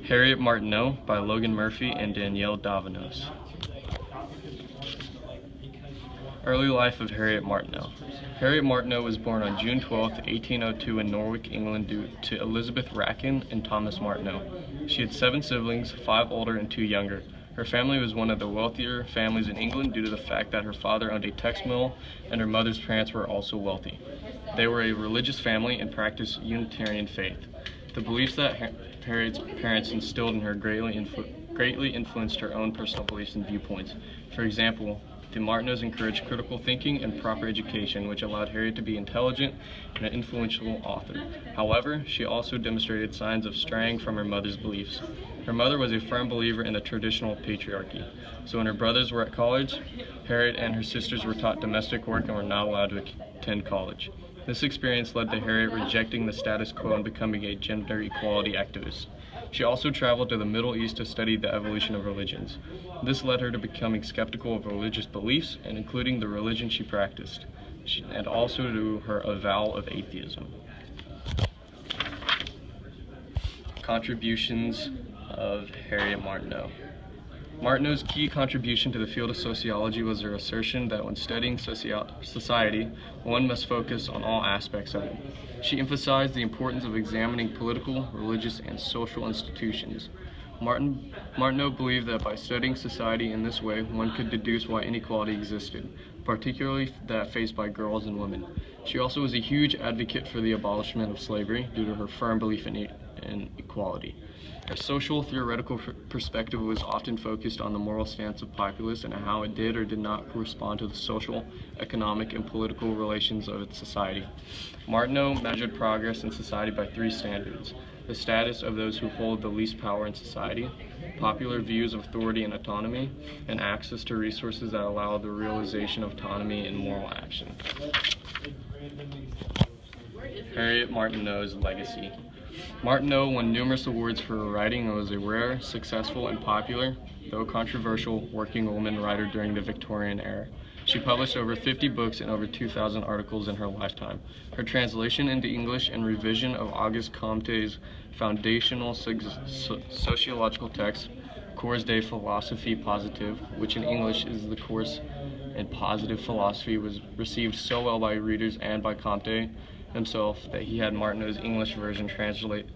Harriet Martineau by Logan Murphy and Danielle Davalos. Early life of Harriet Martineau. Harriet Martineau was born on June 12, 1802 in Norwich, England to Elizabeth Racken and Thomas Martineau. She had 7 siblings, 5 older and 2 younger. Her family was one of the wealthier families in England due to the fact that her father owned a textile and her mother's parents were also wealthy. They were a religious family and practiced Unitarian faith. The beliefs that Harriet's parents instilled in her greatly influenced her own personal beliefs and viewpoints. For example, the Martineaus encouraged critical thinking and proper education, which allowed Harriet to be intelligent and an influential author. However, she also demonstrated signs of straying from her mother's beliefs. Her mother was a firm believer in the traditional patriarchy, so when her brothers were at college, Harriet and her sisters were taught domestic work and were not allowed to attend college. This experience led to Harriet rejecting the status quo and becoming a gender equality activist. She also traveled to the Middle East to study the evolution of religions. This led her to becoming skeptical of religious beliefs, and including the religion she practiced, and also to her avowal of atheism. Contributions of Harriet Martineau. Martineau's key contribution to the field of sociology was her assertion that when studying society, one must focus on all aspects of it. She emphasized the importance of examining political, religious, and social institutions. Martineau believed that by studying society in this way, one could deduce why inequality existed, particularly that faced by girls and women. She also was a huge advocate for the abolishment of slavery due to her firm belief in equality. Her social theoretical perspective was often focused on the moral stance of populace and how it did or did not correspond to the social, economic, and political relations of its society. Martineau measured progress in society by 3 standards: the status of those who hold the least power in society, popular views of authority and autonomy, and access to resources that allow the realization of autonomy in moral action. Harriet Martineau's legacy. Martineau won numerous awards for her writing and was a rare, successful, and popular, though controversial, working woman writer during the Victorian era. She published over 50 books and over 2,000 articles in her lifetime. Her translation into English and revision of Auguste Comte's foundational sociological text, Cours de philosophie positive, which in English is the course in positive philosophy, was received so well by readers and by Comte himself that he had Martineau's English version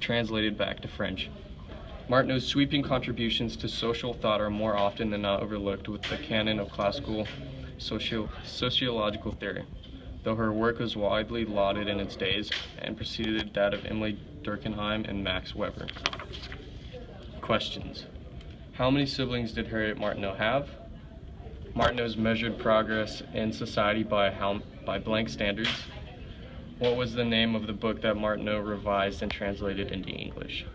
translated back to French. Martineau's sweeping contributions to social thought are more often than not overlooked with the canon of classical sociological theory, though her work was widely lauded in its days and preceded that of Emily Durkheim and Max Weber. Questions. How many siblings did Harriet Martineau have? Martineau's measured progress in society by blank standards. What was the name of the book that Martineau revised and translated into English?